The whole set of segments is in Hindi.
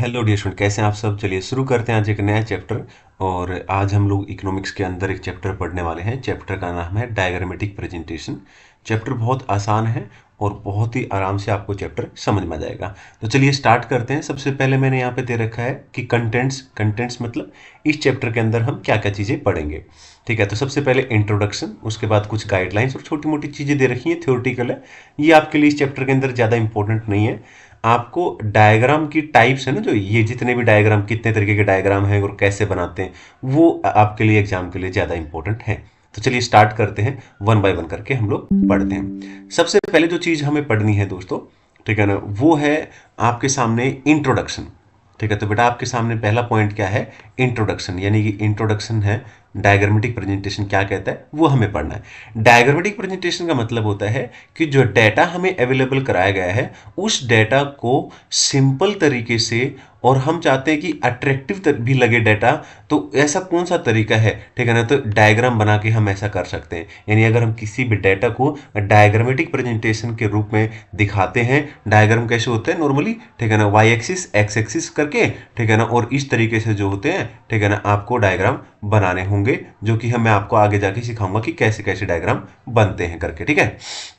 हेलो डियर स्टूडेंट, कैसे हैं आप सब। चलिए शुरू करते हैं आज एक नया चैप्टर। और आज हम लोग इकोनॉमिक्स के अंदर एक चैप्टर पढ़ने वाले हैं। चैप्टर का नाम है डायग्रामेटिक प्रेजेंटेशन। चैप्टर बहुत आसान है और बहुत ही आराम से आपको चैप्टर समझ में आ जाएगा। तो चलिए स्टार्ट करते हैं। सबसे पहले मैंने यहाँ पे दे रखा है कि कंटेंट्स मतलब इस चैप्टर के अंदर हम क्या क्या चीज़ें पढ़ेंगे। ठीक है, तो सबसे पहले इंट्रोडक्शन, उसके बाद कुछ गाइडलाइंस और छोटी मोटी चीज़ें दे रखी हैं, थ्योरेटिकल है। ये आपके लिए इस चैप्टर के अंदर ज़्यादा इंपॉर्टेंट नहीं है। आपको डायग्राम की टाइप्स है ना, जो ये जितने भी डायग्राम, कितने तरीके के डायग्राम हैं और कैसे बनाते हैं, वो आपके लिए एग्जाम के लिए ज़्यादा इंपॉर्टेंट है। तो चलिए स्टार्ट करते हैं, वन बाय वन करके हम लोग पढ़ते हैं। सबसे पहले जो चीज़ हमें पढ़नी है दोस्तों, ठीक है ना, वो है आपके सामने इंट्रोडक्शन। ठीक है, तो बेटा आपके सामने पहला पॉइंट क्या है, इंट्रोडक्शन। यानी कि इंट्रोडक्शन है, डायग्रामेटिक प्रेजेंटेशन क्या कहता है वो हमें पढ़ना है। डायग्रामेटिक प्रेजेंटेशन का मतलब होता है कि जो डेटा हमें अवेलेबल कराया गया है उस डेटा को सिंपल तरीके से, और हम चाहते हैं कि अट्रैक्टिव भी लगे डेटा, तो ऐसा कौन सा तरीका है, ठीक है ना, तो डायग्राम बना के हम ऐसा कर सकते हैं। यानी अगर हम किसी भी डेटा को डायग्रामेटिक प्रेजेंटेशन के रूप में दिखाते हैं, डायग्राम कैसे होते हैं नॉर्मली, ठीक है ना, वाई एक्सिस एक्स एक्सिस करके, ठीक है ना, और इस तरीके से जो होते हैं, ठीक है ना, आपको डायग्राम बनाने होंगे, जो कि मैं आपको आगे जाके सिखाऊंगा कि कैसे कैसे डायग्राम बनते हैं करके। ठीक है,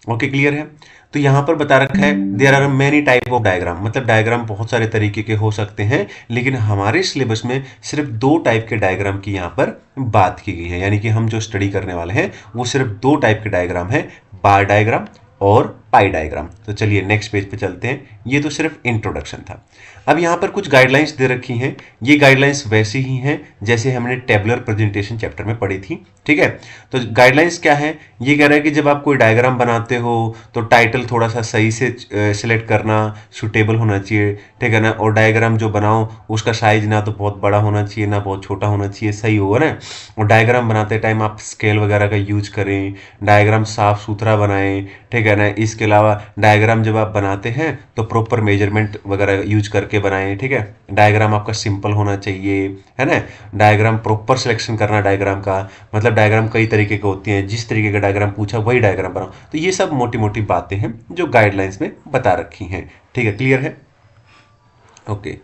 ओके, क्लियर है। तो यहां पर बता रखा है there are many type of diagram, मतलब डायग्राम बहुत सारे तरीके के हो सकते हैं, लेकिन हमारे सिलेबस में सिर्फ दो टाइप के डायग्राम की यहां पर बात की गई है। यानी कि हम जो स्टडी करने वाले हैं वो सिर्फ दो टाइप के डायग्राम है, बार डायग्राम और पाई डायग्राम। तो चलिए नेक्स्ट पेज पे चलते हैं। ये तो सिर्फ इंट्रोडक्शन था। अब यहाँ पर कुछ गाइडलाइंस दे रखी हैं। ये गाइडलाइंस वैसी ही हैं जैसे हमने टेबलर प्रेजेंटेशन चैप्टर में पढ़ी थी। ठीक है, तो गाइडलाइंस क्या है, ये कह रहा है कि जब आप कोई डायग्राम बनाते हो तो टाइटल थोड़ा सा सही से सिलेक्ट करना, सुटेबल होना चाहिए, ठीक है ना, और डायग्राम जो बनाओ उसका साइज ना तो बहुत बड़ा होना चाहिए ना बहुत छोटा होना चाहिए, सही होगा ना। और डायग्राम बनाते टाइम आप स्केल वगैरह का यूज करें, डायग्राम साफ सुथरा बनाएं, ठीक है ना। इसके अलावा डायग्राम जब आप बनाते हैं तो प्रॉपर मेजरमेंट वगैरह यूज करके बनाएं। ठीक है, डायग्राम आपका सिंपल होना चाहिए, है ना। डायग्राम प्रॉपर सिलेक्शन करना डायग्राम का, मतलब डायग्राम कई तरीके के होती हैं, जिस तरीके का डायग्राम पूछा वही डायग्राम बनाओ। तो ये सब मोटी मोटी बातें हैं जो गाइडलाइंस में बता रखी हैं। ठीक है, क्लियर है, ओके।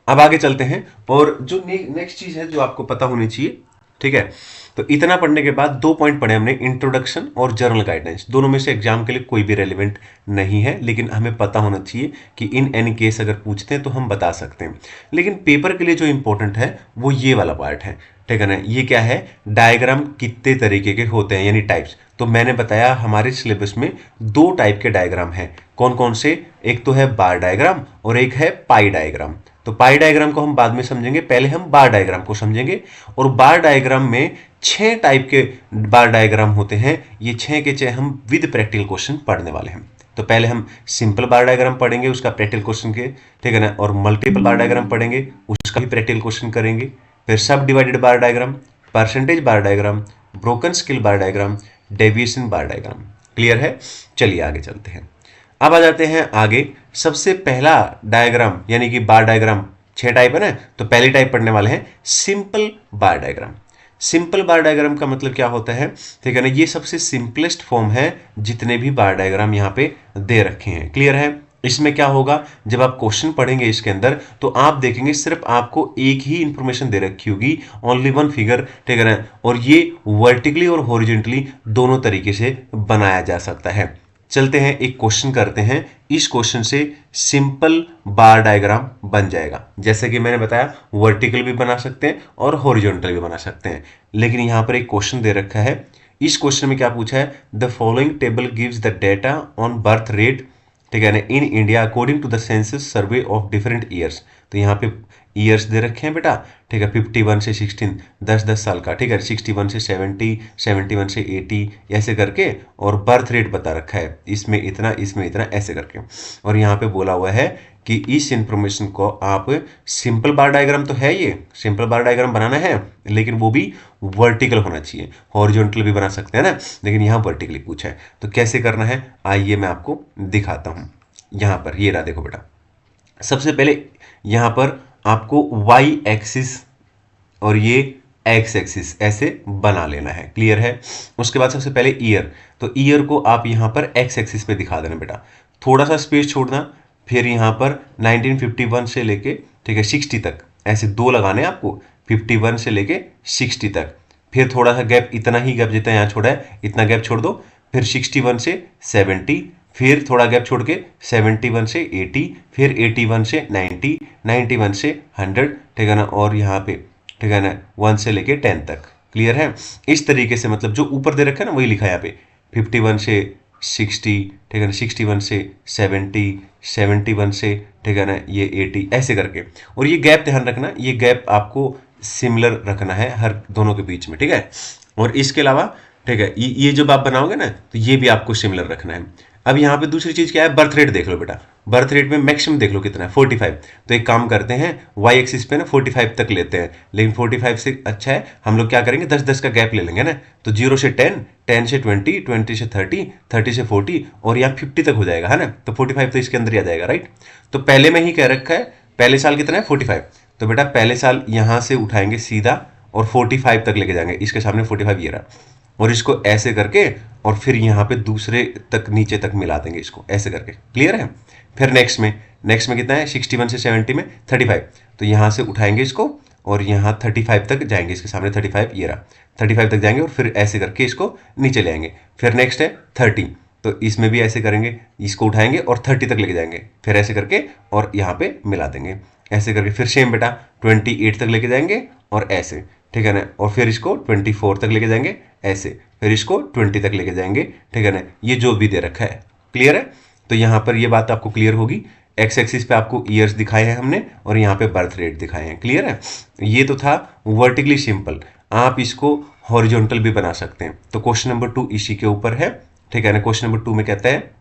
अब आगे चलते हैं, और जो नेक्स्ट चीज है जो आपको पता होनी चाहिए, ठीक है। तो इतना पढ़ने के बाद दो पॉइंट पढ़े हमने, इंट्रोडक्शन और जर्नल गाइडलाइंस। दोनों में से एग्जाम के लिए कोई भी रेलिवेंट नहीं है, लेकिन हमें पता होना चाहिए कि इन एनी केस अगर पूछते हैं तो हम बता सकते हैं। लेकिन पेपर के लिए जो इंपॉर्टेंट है वो ये वाला पार्ट है, ठीक है ना। ये क्या है, डायग्राम कितने तरीके के होते हैं, यानी टाइप्स। तो मैंने बताया हमारे सिलेबस में दो टाइप के डायग्राम हैं। कौन कौन से, एक तो है बार डायग्राम और एक है पाई डायग्राम। तो पाई डायग्राम को हम बाद में समझेंगे, पहले हम बार डायग्राम को समझेंगे। और बार डायग्राम में 6 टाइप के बार डायग्राम होते हैं। ये 6 के 6 हम विद प्रैक्टिकल क्वेश्चन पढ़ने वाले हैं। तो पहले हम सिंपल बार डायग्राम पढ़ेंगे उसका प्रैक्टिकल क्वेश्चन के, ठीक है ना, और मल्टीपल बार डायग्राम पढ़ेंगे उसका भी प्रैक्टिकल क्वेश्चन करेंगे। फिर सब डिवाइडेड बार डायग्राम, परसेंटेज बार डायग्राम, ब्रोकन स्केल बार डायग्राम, डेविएशन बार डायग्राम। क्लियर है, चलिए आगे चलते हैं। अब आ जाते हैं आगे। सबसे पहला डायग्राम यानी कि बार डायग्राम 6 टाइप है ना, तो पहली टाइप पढ़ने वाले हैं सिंपल बार डायग्राम। सिंपल बार डायग्राम का मतलब क्या होता है, ठीक है ना, ये सबसे सिंपलेस्ट फॉर्म है जितने भी बार डायग्राम यहाँ पे दे रखे हैं। क्लियर है, इसमें क्या होगा, जब आप क्वेश्चन पढ़ेंगे इसके अंदर तो आप देखेंगे सिर्फ आपको एक ही इंफॉर्मेशन दे रखी होगी, ओनली वन फिगर, ठीक है ना, और ये वर्टिकली और हॉरिजॉन्टली दोनों तरीके से बनाया जा सकता है। चलते हैं एक क्वेश्चन करते हैं, इस क्वेश्चन से सिंपल बार डायग्राम बन जाएगा। जैसे कि मैंने बताया वर्टिकल भी बना सकते हैं और हॉरिजॉन्टल भी बना सकते हैं। लेकिन यहां पर एक क्वेश्चन दे रखा है, इस क्वेश्चन में क्या पूछा है, the following table gives the data on birth rate, ठीक है ना, in India according to the census survey of different years. तो यहाँ पे ईयर्स दे रखे हैं बेटा, ठीक है, 51 से 16, 10-10 साल का, ठीक है, 61 से 70, 71 से 80 ऐसे करके, और बर्थ रेट बता रखा है, इसमें इतना इसमें इतना ऐसे करके। और यहाँ पे बोला हुआ है कि इस इंफॉर्मेशन को आप, सिंपल बार डायग्राम तो है, ये सिंपल बार डायग्राम बनाना है लेकिन वो भी वर्टिकल होना चाहिए, हॉरिजॉन्टल भी बना सकते हैं ना, लेकिन यहाँ वर्टिकली पूछा है। तो कैसे करना है आइए मैं आपको दिखाता हूँ। यहाँ पर ये रहा, देखो बेटा, सबसे पहले यहाँ पर आपको वाई एक्सिस और ये एक्स एक्सिस ऐसे बना लेना है। क्लियर है, उसके बाद सबसे पहले ईयर, तो ईयर को आप यहाँ पर एक्स एक्सिस पे दिखा देना बेटा, थोड़ा सा स्पेस छोड़ना, फिर यहाँ पर 1951 से लेके, ठीक है, 60 तक, ऐसे 2 लगाने हैं आपको, 51 से लेके 60 तक। फिर थोड़ा सा गैप, इतना ही गैप जितना यहाँ छोड़ा है इतना गैप छोड़ दो। फिर 61 से 70, फिर थोड़ा गैप छोड़ के 71 से 80, फिर 81 से 90, 91 से 100, ठीक है ना, और यहाँ पे, ठीक है ना, 1 से लेके 10 तक। क्लियर है? इस तरीके से, मतलब जो ऊपर दे रखा है ना वही लिखा है यहाँ पे, 51 से 60, ठीक है ना, 61 से 70, 71 से, ठीक है ना, ये 80, ऐसे करके। और ये गैप ध्यान रखना, ये गैप आपको सिमिलर रखना है हर दोनों के बीच में, ठीक है। और इसके अलावा, ठीक है, ये जब आप बनाओगे ना तो ये भी आपको सिमिलर रखना है। अब यहाँ पे दूसरी चीज क्या है, बर्थ रेट देख लो बेटा। बर्थ रेट में मैक्सिमम देख लो कितना है, 45। तो एक काम करते हैं, वाई एक्सिस पे ना 45 तक लेते हैं, लेकिन 45 से अच्छा है हम लोग क्या करेंगे, 10-10 का गैप ले लेंगे ना। तो 0 से 10, 10 से 20, 20 से 30, 30 से 40, और यहाँ 50 तक हो जाएगा, है ना। तो 45 तो इसके अंदर ही आ जाएगा, राइट। तो पहले में ही कह रखा है, पहले साल कितना है, 45। तो बेटा पहले साल यहाँ से उठाएंगे सीधा और 45 तक लेके जाएंगे, इसके सामने 45 ये रहा, और इसको ऐसे करके, और फिर यहाँ पे दूसरे तक नीचे तक मिला देंगे इसको ऐसे करके। क्लियर है? फिर नेक्स्ट में कितना है, 61 से 70 में 35। तो यहाँ से उठाएंगे इसको और यहाँ 35 तक जाएंगे, इसके सामने 35 ये रहा, 35 तक जाएंगे और फिर ऐसे करके इसको नीचे ले आएंगे। फिर नेक्स्ट है 30, तो इसमें भी ऐसे करेंगे, इसको उठाएंगे और 30 तक लेके जाएंगे, फिर ऐसे करके और यहाँ पे मिला देंगे ऐसे करके। फिर सेम बेटा 28 तक लेके जाएंगे और ऐसे, ठीक है ना, और फिर इसको 24 तक लेके जाएंगे ऐसे, फिर इसको 20 तक लेके जाएंगे, ठीक है ना, ये जो भी दे रखा है। क्लियर है? तो यहाँ पर ये बात आपको क्लियर होगी। एक्स एक्सिस पे आपको ईयर्स दिखाए हैं हमने और यहाँ पे बर्थ रेट दिखाए हैं। क्लियर है? ये तो था वर्टिकली सिंपल, आप इसको हॉरिजॉन्टल भी बना सकते हैं। तो क्वेश्चन नंबर 2 इसी के ऊपर है, ठीक है ना। क्वेश्चन नंबर 2 में कहता है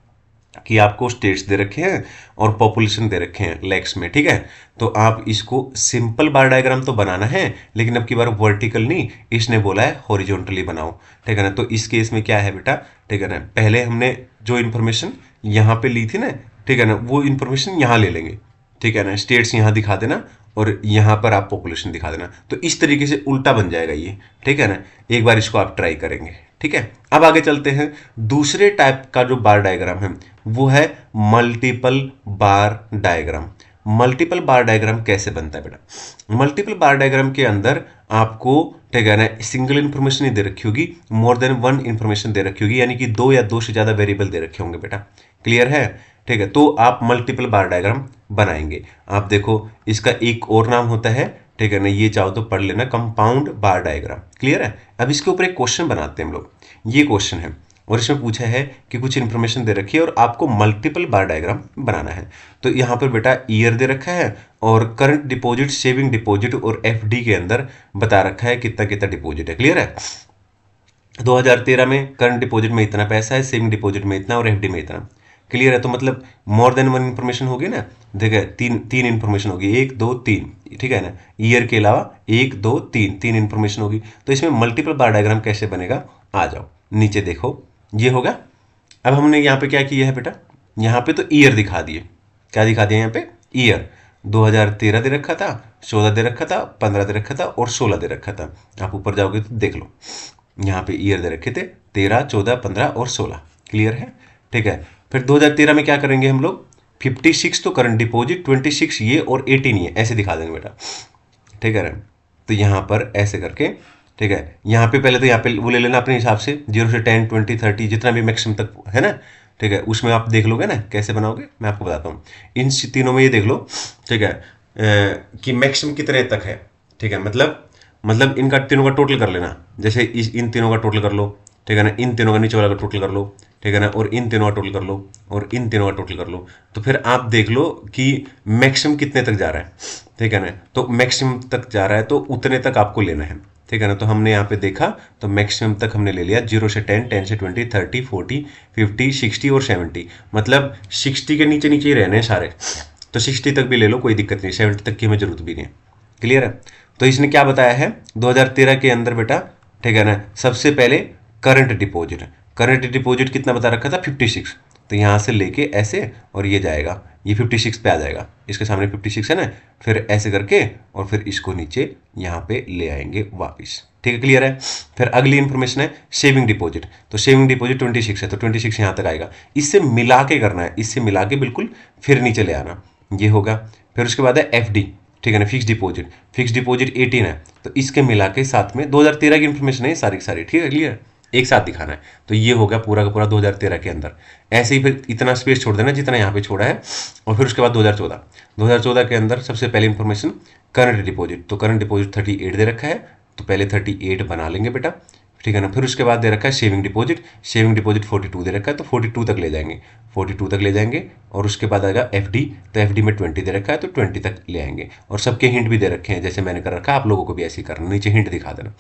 कि आपको स्टेट्स दे रखे हैं और पॉपुलेशन दे रखे हैं लैक्स में, ठीक है। तो आप इसको सिंपल बार डायग्राम तो बनाना है, लेकिन अब की बार वर्टिकल नहीं, इसने बोला है हॉरिजॉन्टली बनाओ, ठीक है ना। तो इस केस में क्या है बेटा, ठीक है ना, पहले हमने जो इन्फॉर्मेशन यहाँ पे ली थी ना, ठीक है ना, वो इन्फॉर्मेशन यहाँ ले लेंगे, ठीक है ना। स्टेट्स यहाँ दिखा देना और यहाँ पर आप पॉपुलेशन दिखा देना, तो इस तरीके से उल्टा बन जाएगा ये, ठीक है ना। एक बार इसको आप ट्राई करेंगे, ठीक है। अब आगे चलते हैं, दूसरे टाइप का जो बार डायग्राम है वो है मल्टीपल बार डायग्राम। मल्टीपल बार डायग्राम कैसे बनता है बेटा? मल्टीपल बार डायग्राम के अंदर आपको, ठीक है ना, सिंगल इंफॉर्मेशन नहीं दे रखी होगी, मोर देन वन इंफॉर्मेशन दे रखी होगी, यानी कि 2 या 2 से ज्यादा वेरिएबल दे रखे होंगे बेटा। क्लियर है? ठीक है, तो आप मल्टीपल बार डायग्राम बनाएंगे। आप देखो इसका एक और नाम होता है, ठीक है ना, ये चाहो तो पढ़ लेना, कंपाउंड बार डायग्राम। क्लियर है? अब इसके ऊपर एक क्वेश्चन बनाते हैं हम लोग। ये क्वेश्चन है और इसमें पूछा है कि कुछ इन्फॉर्मेशन दे रखी है और आपको मल्टीपल बार डायग्राम बनाना है। तो यहाँ पर बेटा ईयर दे रखा है और करंट डिपॉजिट, सेविंग डिपॉजिट और एफडी के अंदर बता रखा है कितना कितना डिपॉजिट है। क्लियर है? 2013 में करंट डिपॉजिट में इतना पैसा है, सेविंग डिपॉजिट में इतना और एफडी में इतना। क्लियर है? तो मतलब मोर देन वन इन्फॉर्मेशन होगी ना, देखिए तीन इन्फॉर्मेशन होगी, 1 2 3, ठीक है ना। ईयर के अलावा 1 2 3 इन्फॉर्मेशन होगी। तो इसमें मल्टीपल बार डायग्राम कैसे बनेगा, आ जाओ नीचे देखो, ये होगा। अब हमने यहाँ पे क्या किया है बेटा, यहाँ पे तो ईयर दिखा दिए। क्या दिखा दिया यहाँ पे? ईयर। 2013 दे रखा था, 14 दे रखा था, 15 दे रखा था और 16 दे रखा था। आप ऊपर जाओगे तो देख लो, यहाँ पे ईयर दे रखे थे 13, 14, 15 और 16। क्लियर है? ठीक है। फिर 2013 में क्या करेंगे हम लोग, 56 तो करंट डिपॉजिट, 26 ये और 18 ये, ऐसे दिखा देंगे बेटा। ठीक है ना? तो यहाँ पर ऐसे करके, ठीक है, यहाँ पे पहले तो यहाँ पे वो ले लेना अपने हिसाब से, 0 से 10, 20, 30 जितना भी मैक्सिमम तक है ना, ठीक है, उसमें आप देख लोगे ना कैसे बनाओगे, मैं आपको बताता हूँ। इन तीनों में ये देख लो, ठीक है, कि मैक्सिमम कितने तक है। ठीक है, मतलब इनका तीनों का टोटल कर लेना, जैसे इन तीनों का टोटल कर लो, ठीक है ना, इन तीनों का नीचे वाला का टोटल कर लो, ठीक है ना, और इन तीनों का टोटल कर लो और इन तीनों का टोटल कर लो। तो फिर आप देख लो कि मैक्सिमम कितने तक जा रहा है। ठीक है ना, तो मैक्सिमम तक जा रहा है तो उतने तक आपको लेना है। ठीक है ना, तो हमने यहाँ पे देखा तो मैक्सिमम तक हमने ले लिया, 0 से 10, 10 से 20, 30, 40, 50, 60 और 70। मतलब 60 के नीचे नीचे ही रहने हैं सारे, तो 60 तक भी ले लो, कोई दिक्कत नहीं, 70 तक की हमें जरूरत भी नहीं है। क्लियर है? तो इसने क्या बताया है 2013 के अंदर बेटा, ठीक है ना, सबसे पहले करंट डिपॉजिट कितना बता रखा था, 56। तो यहाँ से लेके ऐसे और ये जाएगा ये 56 पे आ जाएगा, इसके सामने 56 है ना, फिर ऐसे करके और फिर इसको नीचे यहाँ पे ले आएंगे वापस। ठीक है, क्लियर है। फिर अगली इंफॉर्मेशन है सेविंग डिपॉजिट। तो सेविंग डिपॉजिट 26 है तो 26 यहाँ तक आएगा, इससे मिला के करना है, इससे मिला के बिल्कुल फिर नीचे ले आना, ये होगा। फिर उसके बाद है एफडी, ठीक है ना, फिक्स डिपॉजिट। फिक्स डिपॉजिट 18 है तो इसके मिला के साथ में 2013 की इंफॉर्मेशन है सारी सारी, ठीक है, क्लियर, एक साथ दिखाना है। तो ये हो गया पूरा का पूरा 2013 के अंदर। ऐसे ही फिर इतना स्पेस छोड़ देना जितना यहाँ पे छोड़ा है। और फिर उसके बाद 2014 के अंदर सबसे पहले इंफॉर्मेशन करंट डिपॉजिट। तो करंट डिपॉजिट 38 दे रखा है, तो पहले 38 बना लेंगे बेटा, ठीक है ना। फिर उसके बाद दे रखा है सेविंग डिपॉजिट, सेविंग डिपॉजिट 42 दे रखा है तो 42 तक ले जाएंगे, 42 तक ले जाएंगे। और उसके बाद आएगा एफडी, तो एफडी में 20 दे रखा है तो 20 तक ले आएंगे। और सबके हिंट भी दे रखे हैं जैसे मैंने कर रखा है, आप लोगों को भी ऐसे ही करना, नीचे हिंट दिखा देना,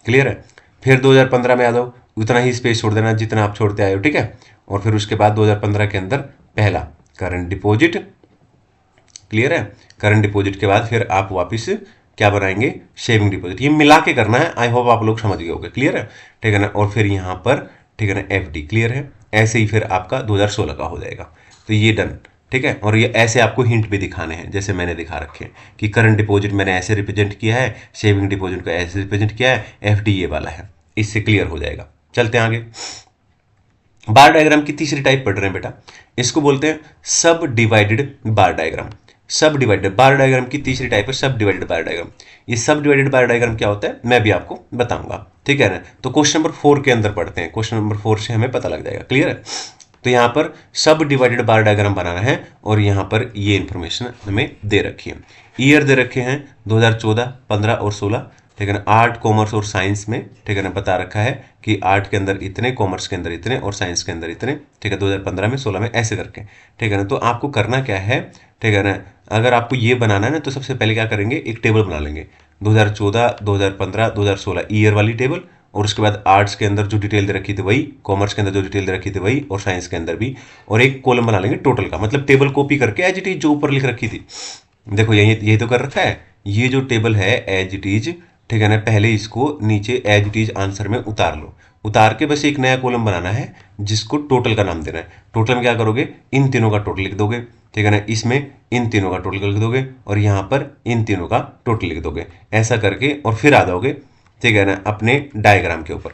क्लियर है। फिर 2015 में आ जाओ, उतना ही स्पेस छोड़ देना जितना आप छोड़ते आए हो, ठीक है। और फिर उसके बाद 2015 के अंदर पहला करंट डिपॉजिट, क्लियर है। करंट डिपॉजिट के बाद फिर आप वापस क्या बनाएंगे, सेविंग डिपॉजिट। ये मिला के करना है, आई होप आप लोग समझ गए होंगे, क्लियर है, ठीक है ना। और फिर यहाँ पर, ठीक है ना, एफडी, क्लियर है। ऐसे ही फिर आपका 2016 का हो जाएगा। तो ये डन, ठीक है। और ये ऐसे आपको हिंट भी दिखाने हैं जैसे मैंने दिखा रखे हैं कि करंट डिपॉजिट मैंने ऐसे रिप्रेजेंट किया है, सेविंग डिपॉजिट को ऐसे रिप्रेजेंट किया है, एफडी ये वाला है, इससे क्लियर हो जाएगा। चलते हैं आगे। बार डायग्राम की तीसरी टाइप पढ़ रहे हैं बेटा, इसको बोलते हैं सब डिवाइडेड बार डायग्राम। सब डिवाइडेड बार डायग्राम की तीसरी टाइप है सब डिवाइडेड बार डायग्राम। ये सब डिवाइडेड बार डायग्राम क्या होता है मैं भी आपको बताऊंगा, ठीक है ना। तो क्वेश्चन नंबर 4 के अंदर पढ़ते हैं, क्वेश्चन नंबर 4 से हमें पता लग जाएगा, क्लियर है। तो यहाँ पर सब डिवाइडेड बार डायग्राम बनाना है और यहाँ पर ये इंफॉर्मेशन हमें दे रखी है। ईयर दे रखे हैं 2014, 15 और 16, ठीक है ना। आर्ट, कॉमर्स और साइंस में, ठीक है ना, बता रखा है कि आर्ट के अंदर इतने, कॉमर्स के अंदर इतने और साइंस के अंदर इतने, ठीक है, 2015 में, 16 में, ऐसे करके, ठीक है ना। तो आपको करना क्या है, ठीक है ना, अगर आपको ये बनाना है ना तो सबसे पहले क्या करेंगे, एक टेबल बना लेंगे 2014, 2015, 2016 ईयर वाली टेबल। और उसके बाद आर्ट्स के अंदर जो डिटेल दे रखी थी वही, कॉमर्स के अंदर जो डिटेल दे रखी थी वही, और साइंस के अंदर भी। और एक कॉलम बना लेंगे टोटल का, मतलब टेबल कॉपी करके एज इट इज जो ऊपर लिख रखी थी, देखो यही तो कर रखा है। ये जो टेबल है एज इट इज, ठीक है ना, पहले इसको नीचे एज इट इज आंसर में उतार लो। उतार के बस एक नया कॉलम बनाना है जिसको टोटल का नाम देना है। टोटल में क्या करोगे, इन तीनों का टोटल लिख दोगे, ठीक है ना, इसमें इन तीनों का टोटल लिख दोगे और यहाँ पर इन तीनों का टोटल लिख दोगे, ऐसा करके और फिर आ जाओगे, ठीक है ना, अपने डायग्राम के ऊपर।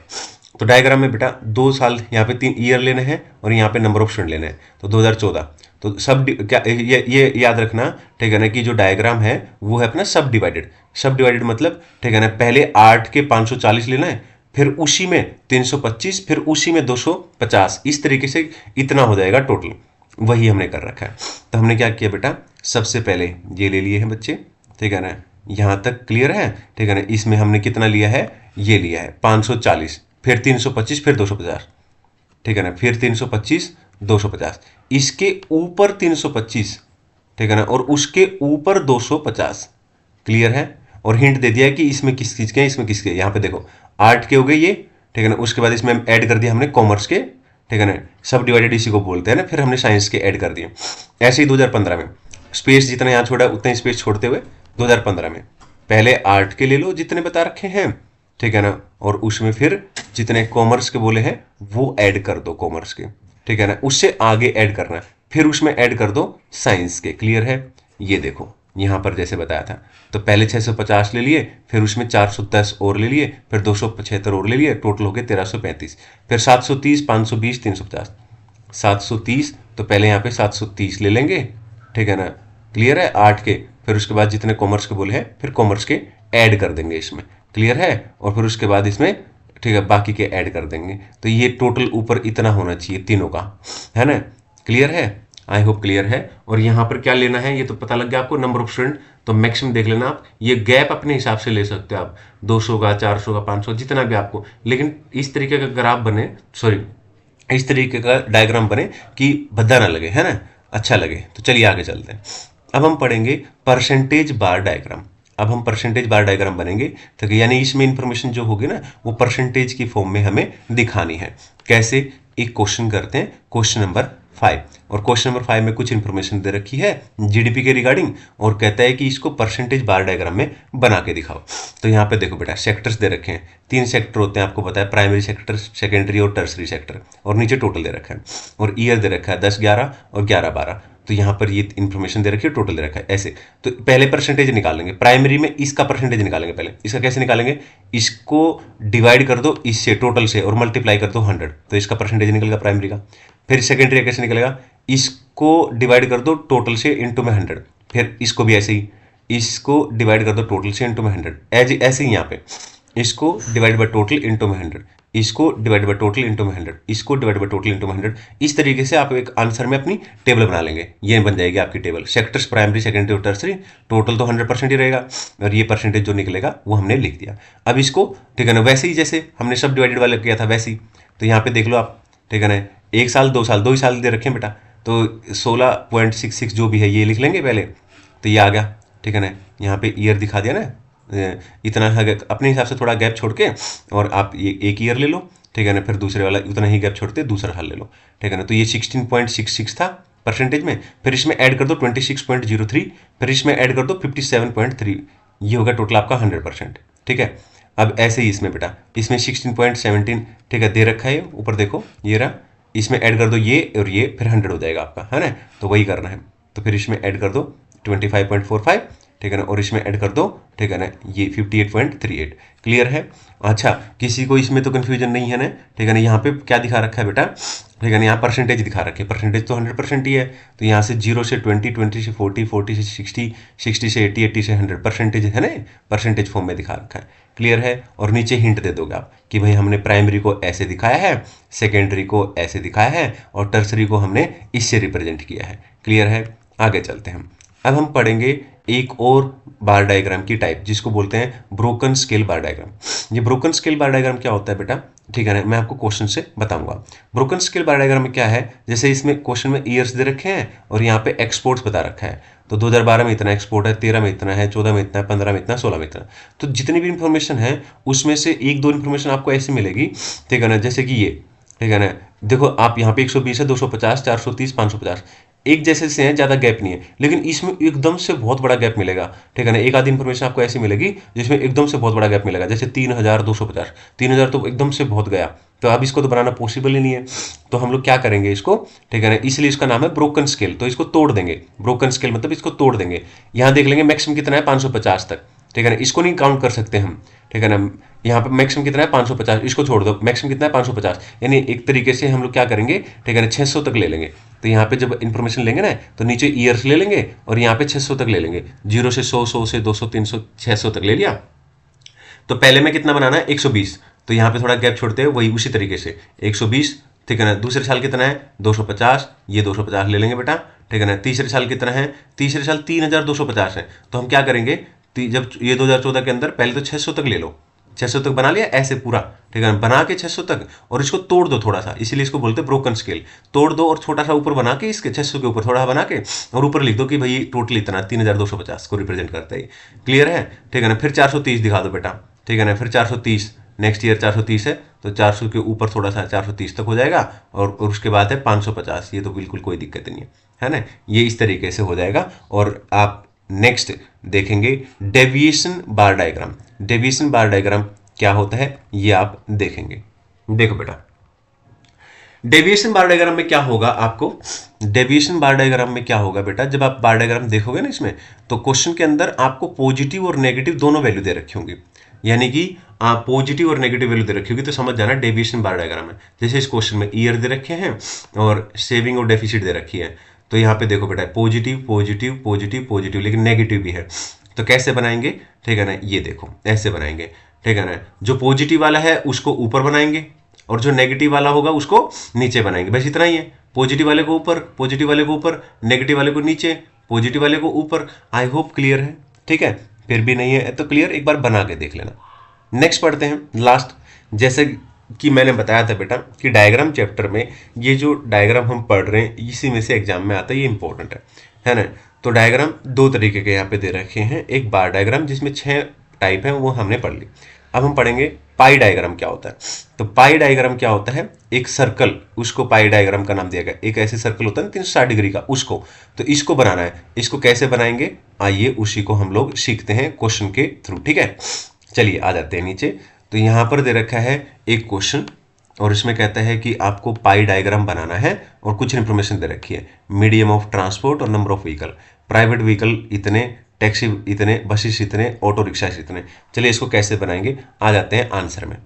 तो डायग्राम में बेटा 2 साल यहाँ पे 3 ईयर लेने हैं और यहाँ पे नंबर ऑफ स्टूडेंट लेने हैं। तो 2014, तो सब क्या ये याद रखना, ठीक है ना, कि जो डायग्राम है वो है अपना सब डिवाइडेड। सब डिवाइडेड मतलब, ठीक है ना, पहले 8 के 540 लेना है, फिर उसी में 325, फिर उसी में 250, इस तरीके से इतना हो जाएगा टोटल, वही हमने कर रखा है। तो हमने क्या किया बेटा, सबसे पहले ये ले लिए हैं बच्चे, ठीक है ना, यहाँ तक क्लियर है, ठीक है ना। इसमें हमने कितना लिया है, ये लिया है 540, फिर 325, फिर 250, ठीक है ना, फिर 325, 250, इसके ऊपर 325, ठीक है ना, और उसके ऊपर 250, क्लियर है। और हिंट दे दिया है कि इसमें किस चीज के, इसमें किसके, यहाँ पे देखो आर्ट के हो गए ये, ठीक है ना। उसके बाद इसमें ऐड कर दिया हमने कॉमर्स के, ठीक है ना, सब डिवाइडेड इसी को बोलते हैं ना। फिर हमने साइंस के ऐड कर दिए। ऐसे ही 2015 में स्पेस जितना यहाँ छोड़ा उतना ही स्पेस छोड़ते हुए 2015 में पहले आर्ट के ले लो जितने बता रखे हैं, ठीक है ना, और उसमें फिर जितने कॉमर्स के बोले हैं वो ऐड कर दो कॉमर्स के, ठीक है ना, उससे आगे ऐड करना है, फिर उसमें ऐड कर दो साइंस के, क्लियर है। ये देखो यहाँ पर जैसे बताया था, तो पहले 650 ले लिए, फिर उसमें 410 और ले लिए, फिर 275 और ले लिए, टोटल हो गए 1335, फिर 730, 520, 350, 730, तो पहले यहाँ पे 730 ले लेंगे, ठीक है ना, क्लियर है, 8 के, फिर उसके बाद जितने कॉमर्स के बोले हैं फिर कॉमर्स के ऐड कर देंगे इसमें, क्लियर है। और फिर उसके बाद इसमें, ठीक है, बाकी के ऐड कर देंगे। तो ये टोटल ऊपर इतना होना चाहिए तीनों का, है ना, क्लियर है, आई होप क्लियर है। और यहाँ पर क्या लेना है ये तो पता लग गया आपको, नंबर ऑफ स्टूडेंट। तो मैक्सिमम देख लेना आप, ये गैप अपने हिसाब से ले सकते हो आप, 200 का, 400 का, 500, जितना भी आपको, लेकिन इस तरीके का ग्राफ बने, सॉरी इस तरीके का डायग्राम बने कि भद्दा ना लगे, है ना, अच्छा लगे। तो चलिए आगे चलते हैं। अब हम पढ़ेंगे परसेंटेज बार डायग्राम। अब हम परसेंटेज बार डायग्राम बनेंगे, तो यानी इसमें इंफॉर्मेशन जो होगी ना वो परसेंटेज की फॉर्म में हमें दिखानी है। कैसे, एक क्वेश्चन करते हैं, क्वेश्चन नंबर 5। और क्वेश्चन नंबर 5 में कुछ इंफॉर्मेशन दे रखी है जीडीपी के रिगार्डिंग, और कहता है कि इसको परसेंटेज बार डायग्राम में बना के दिखाओ। तो यहाँ पे देखो बेटा, सेक्टर्स दे रखे हैं, 3 सेक्टर होते हैं, आपको पता है, प्राइमरी सेक्टर, सेकेंडरी और टर्सरी सेक्टर, और नीचे टोटल दे रखा है, और ईयर दे रखा है 10, 11 और 11, 12। तो यहाँ पर ये इन्फॉर्मेशन दे रखी है, टोटल दे रखा है ऐसे। तो पहले परसेंटेज निकालेंगे, प्राइमरी में इसका परसेंटेज निकालेंगे। पहले इसका कैसे निकालेंगे, इसको डिवाइड कर दो इससे, टोटल से, और मल्टीप्लाई कर दो 100, तो इसका परसेंटेज निकलेगा प्राइमरी का। फिर सेकेंडरी कैसे निकलेगा, इसको डिवाइड कर दो टोटल से इंटू में 100, फिर इसको भी ऐसे ही, इसको डिवाइड कर दो टोटल से इंटू में 100, ऐसे ही यहाँ पे इसको डिवाइड बाय टोटल इंटू में 100, इसको डिवाइड बाय टोटल इंटू में 100, इसको डिवाइड बाय टोटल इंटू में 100। इस तरीके से आप एक आंसर में अपनी टेबल बना लेंगे, ये बन जाएगी आपकी टेबल। सेक्टर्स प्राइमरी, सेकेंडरी और टर्सरी, टोटल तो 100% ही रहेगा, और ये परसेंटेज जो निकलेगा वो हमने लिख दिया। अब इसको, ठीक है ना, वैसे ही जैसे हमने सब डिवाइडेड वाले किया था वैसे ही, तो यहाँ पे देख लो आप, ठीक है ना, 1 साल 2 साल, 2 ही साल दे रखे हैं बेटा, तो 16.66 जो भी है ये लिख लेंगे पहले, तो ये आ गया, ठीक है ना। यहाँ पे ईयर दिखा दिया ना, इतना अपने हिसाब से थोड़ा गैप छोड़ के, और आप ये एक ईयर ले लो, ठीक है ना, फिर दूसरे वाला उतना ही गैप छोड़ते दूसरा साल ले लो, ठीक है ना। तो ये 16.66 था परसेंटेज में, फिर इसमें ऐड कर दो 26.03, फिर इसमें ऐड कर दो 57.3, ये होगा टोटल आपका 100%, ठीक है। अब ऐसे ही इसमें बेटा, इसमें 16.17, ठीक है, दे रखा है ऊपर देखो, ये रहा, इसमें ऐड कर दो ये और ये, फिर 100 हो जाएगा आपका, है ना। तो वही करना है, तो फिर इसमें ऐड कर दो 25.45, ठीक है ना, और इसमें ऐड कर दो, ठीक है ना, ये 58.38। क्लियर है। अच्छा, किसी को इसमें तो कन्फ्यूजन नहीं है ना, ठीक है ना। यहाँ पे क्या दिखा रखा है बेटा, ठीक है ना, यहाँ परसेंटेज दिखा रखे, परसेंटेज तो 100% ही है, तो यहाँ से 0 से 20, 20 से 40, 40 से 60, 60 से 80, 80 से 100 परसेंटेज है ना, परसेंटेज फॉर्म में दिखा रखा है। क्लियर है। और नीचे हिंट दे दोगे आप कि भाई हमने प्राइमरी को ऐसे दिखाया है, सेकेंडरी को ऐसे दिखाया है, और टर्सरी को हमने इससे रिप्रेजेंट किया है। क्लियर है। आगे चलते हैं। अब हम पढ़ेंगे एक और बार डायग्राम की टाइप, जिसको बोलते हैं ब्रोकन स्केल बार डायग्राम। ये ब्रोकन स्केल बार डायग्राम क्या होता है बेटा, ठीक है ना, मैं आपको क्वेश्चन से बताऊंगा। ब्रोकन स्केल बार डायग्राम में क्या है, जैसे इसमें क्वेश्चन में ईयर्स दे रखे हैं और यहाँ पे एक्सपोर्ट्स बता रखा है, तो 2012 में इतना एक्सपोर्ट है, 13 में इतना है, 14 में इतना है, 15 में इतना, 16 में इतना। तो जितनी भी इंफॉर्मेशन है उसमें से एक दो इंफॉर्मेशन आपको ऐसे मिलेगी, ठीक है ना, जैसे कि ये, ठीक है ना, देखो आप यहाँ पे 120 है, 250, 430, 550 एक जैसे से हैं, ज़्यादा गैप नहीं है, लेकिन इसमें एकदम से बहुत बड़ा गैप मिलेगा, ठीक है ना। एक आधी इंफॉर्मेशन आपको ऐसी मिलेगी जिसमें एकदम से बहुत बड़ा गैप मिलेगा, जैसे 3250, 3000 तो एकदम से बहुत गया, तो अब इसको तो बनाना पॉसिबल ही नहीं है। तो हम लोग क्या करेंगे इसको, ठीक है ना, इसलिए इसका नाम है ब्रोकन स्केल। तो इसको तोड़ देंगे, ब्रोकन स्केल मतलब इसको तोड़ देंगे। यहाँ देख लेंगे मैक्सिमम कितना है, 550 तक, ठीक है ना, इसको नहीं काउंट कर सकते हम, ठीक है ना। यहाँ पे मैक्सिमम कितना है, 550, इसको छोड़ दो, मैक्सिमम कितना है, 550, यानी एक तरीके से हम लोग क्या करेंगे, ठीक है ना, 600 तक ले लेंगे। तो यहाँ पे जब इन्फॉर्मेशन लेंगे ना, तो नीचे ईयर्स ले लेंगे और यहाँ पे 600 तक ले लेंगे, 0 से 100, 100 से 200, 300, 600 तक ले लिया। तो पहले में कितना बनाना है, 120, तो यहाँ पे थोड़ा गैप छोड़ते हैं, वही उसी तरीके से 120, ठीक है ना। दूसरे साल कितना है, 250, ये 250 ले लेंगे बेटा, ठीक है ना। तीसरे साल कितना है, तीसरे साल 3250 है, तो हम क्या करेंगे, जब ये 2014 के अंदर पहले तो 600 तक ले लो, 600 तक बना लिया ऐसे पूरा, ठीक है, बना के 600 तक, और इसको तोड़ दो थोड़ा सा, इसीलिए इसको बोलते हैं ब्रोकन स्केल। तोड़ दो और छोटा सा ऊपर बना के, इसके 600 के ऊपर थोड़ा बना के, और ऊपर लिख दो कि भाई टोटल इतना 3250 को रिप्रेजेंट करता है। क्लियर है, ठीक है ना। फिर 430 दिखा दो बेटा, ठीक है ना, फिर 430, नेक्स्ट ईयर 430 है, तो 400 के ऊपर थोड़ा सा 430 तक हो जाएगा, और उसके बाद है 550, ये तो बिल्कुल कोई दिक्कत नहीं है ना। ये इस तरीके से हो जाएगा। और आप नेक्स्ट देखेंगे डेविएशन बार डायग्राम। डेविएशन बार डायग्राम क्या होता है ये आप देखेंगे। देखो बेटा, डेविएशन बार डायग्राम में क्या होगा, आपको डेविएशन बार डायग्राम में क्या होगा बेटा, जब आप बार डायग्राम देखोगे ना इसमें, तो क्वेश्चन के अंदर आपको पॉजिटिव और नेगेटिव दोनों वैल्यू दे रखी होंगी, यानी कि आप पॉजिटिव और नेगेटिव वैल्यू दे रखी होगी, तो समझ जाना डेविएशन बार डायग्राम है। जैसे इस क्वेश्चन में ईयर दे रखे हैं और सेविंग और डेफिसिट दे रखी है, तो यहाँ पे देखो बेटा पॉजिटिव पॉजिटिव पॉजिटिव पॉजिटिव, लेकिन नेगेटिव भी है, तो कैसे बनाएंगे, ठीक है ना, ये देखो ऐसे बनाएंगे, ठीक है ना। जो पॉजिटिव वाला है उसको ऊपर बनाएंगे, और जो नेगेटिव वाला होगा उसको नीचे बनाएंगे, बस इतना ही है। पॉजिटिव वाले को ऊपर, पॉजिटिव वाले को ऊपर, नेगेटिव वाले को नीचे, पॉजिटिव वाले को ऊपर। आई होप क्लियर है, ठीक है। फिर भी नहीं है तो क्लियर, एक बार बना के देख लेना। नेक्स्ट पढ़ते हैं लास्ट। जैसे कि मैंने बताया था बेटा कि डायग्राम चैप्टर में ये जो डायग्राम हम पढ़ रहे हैं इसी में से एग्जाम में आता है, ये इंपॉर्टेंट है ना। तो डायग्राम दो तरीके के यहाँ पे दे रखे हैं, एक बार डायग्राम जिसमें 6 टाइप है, वो हमने पढ़ ली। अब हम पढ़ेंगे पाई डायग्राम क्या होता है। तो पाई डायग्राम क्या होता है, एक सर्कल, उसको पाई डायग्राम का नाम दिया गया। एक ऐसे सर्कल होता है ना 360 डिग्री का, उसको, तो इसको बनाना है। इसको कैसे बनाएंगे, आइए उसी को हम लोग सीखते हैं क्वेश्चन के थ्रू, ठीक है। चलिए आ जाते हैं नीचे। तो यहाँ पर दे रखा है एक क्वेश्चन, और इसमें कहता है कि आपको पाई डायग्राम बनाना है और कुछ इन्फॉर्मेशन दे रखी है, मीडियम ऑफ ट्रांसपोर्ट और number of vehicle, private vehicle इतने, टैक्सी इतने, बसेस इतने, ऑटो रिक्शा इतने। चलिए इसको कैसे बनाएंगे, आ जाते हैं आंसर में।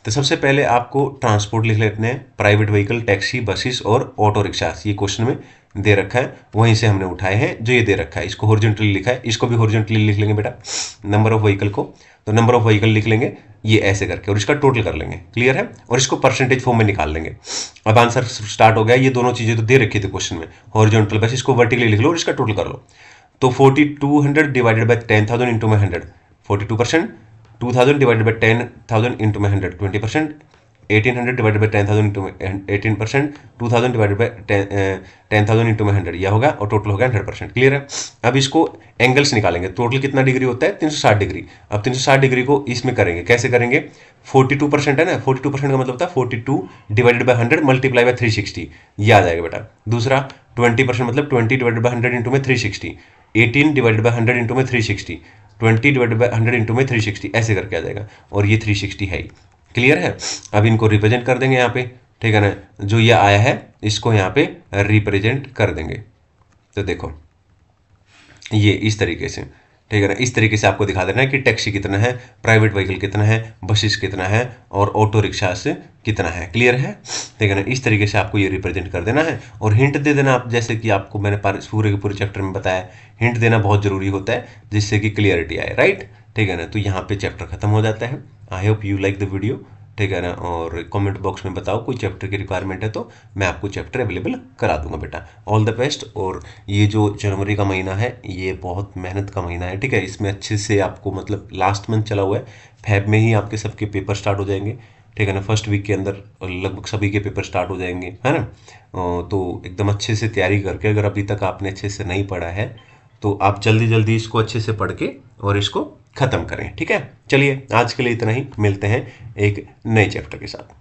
तो सबसे पहले आपको ट्रांसपोर्ट लिख लेते हैं, प्राइवेट व्हीकल, टैक्सी, बसेस और ऑटो रिक्शा, ये क्वेश्चन में दे रखा है, वहीं से हमने उठाए हैं जो ये दे रखा है। इसको हॉरिजॉन्टली लिखा है, इसको भी हॉरिजॉन्टली लिख लेंगे बेटा, नंबर ऑफ व्हीकल को, तो नंबर ऑफ व्हीकल लिख लेंगे ये ऐसे करके, और इसका टोटल कर लेंगे, क्लियर है, और इसको परसेंटेज फॉर्म में निकाल लेंगे। अब आंसर स्टार्ट हो गया, ये दोनों चीजें तो दे रखी थी क्वेश्चन में, हॉरिजॉन्टल, बस इसको वर्टिकली लिख लो और इसका टोटल कर लो। तो 4200 डिवाइडेड बाय 10,000 इंटू में 100, 42%, 2000 डिवाइडेड बाय 10,000 इंटू में 100, 20%, 1800 डिवाइडेड बाय 10,000 इंटू में 18%, 2000 डिवाइडेड बाय 10,000 इंटू में 100, यह होगा, और टोटल होगा 100%, क्लियर है। अब इसको एंगल्स निकालेंगे, टोटल कितना डिग्री होता है, 360 डिग्री। अब 360 डिग्री को इसमें करेंगे, कैसे करेंगे, 42% है ना, 42% का मतलब था 42 डिवाइडेड बाय 100 मल्टीप्लाई बाय 360, ये आ जाएगा बेटा। दूसरा 20% मतलब 20 डिवाइडेड बाय 100 इंटू में 360, 18 डिवाइडेड बाय 100 इंटू में 360, 20 डिवाइडेड बाय 100 इंटू में 360, ऐसे करके आ जाएगा, और ये 360 है ही, क्लियर है। अब इनको रिप्रेजेंट कर देंगे यहाँ पे, ठीक है ना, जो ये आया है इसको यहाँ पे रिप्रेजेंट कर देंगे। तो देखो ये इस तरीके से, ठीक है ना, इस तरीके से आपको दिखा देना है कि टैक्सी कितना है, प्राइवेट व्हीकल कितना है, बसेस कितना है, और ऑटो रिक्शा से कितना है, क्लियर है, ठीक है ना। इस तरीके से आपको ये रिप्रेजेंट कर देना है, और हिंट दे देना आप, जैसे कि आपको मैंने पूरे के पूरे चैप्टर में बताया, हिंट देना बहुत जरूरी होता है जिससे कि क्लियरिटी आए, राइट, ठीक है ना। तो यहाँ पे चैप्टर खत्म हो जाता है। I hope you like the video, ठीक है ना, और कमेंट बॉक्स में बताओ कोई चैप्टर की रिक्वायरमेंट है तो मैं आपको चैप्टर अवेलेबल करा दूंगा बेटा। All the best. और ये जो जनवरी का महीना है ये बहुत मेहनत का महीना है, ठीक है, इसमें अच्छे से आपको, मतलब लास्ट मंथ चला हुआ है, फैब में ही आपके सबके पेपर स्टार्ट हो जाएंगे, ठीक है ना, फर्स्ट वीक के अंदर लगभग सभी के पेपर स्टार्ट हो जाएंगे, है ना। तो एकदम अच्छे से तैयारी करके, अगर अभी तक आपने अच्छे से नहीं पढ़ा है तो आप जल्दी जल्दी इसको अच्छे से पढ़ के और इसको खत्म करें, ठीक है। चलिए आज के लिए इतना ही, मिलते हैं एक नए चैप्टर के साथ।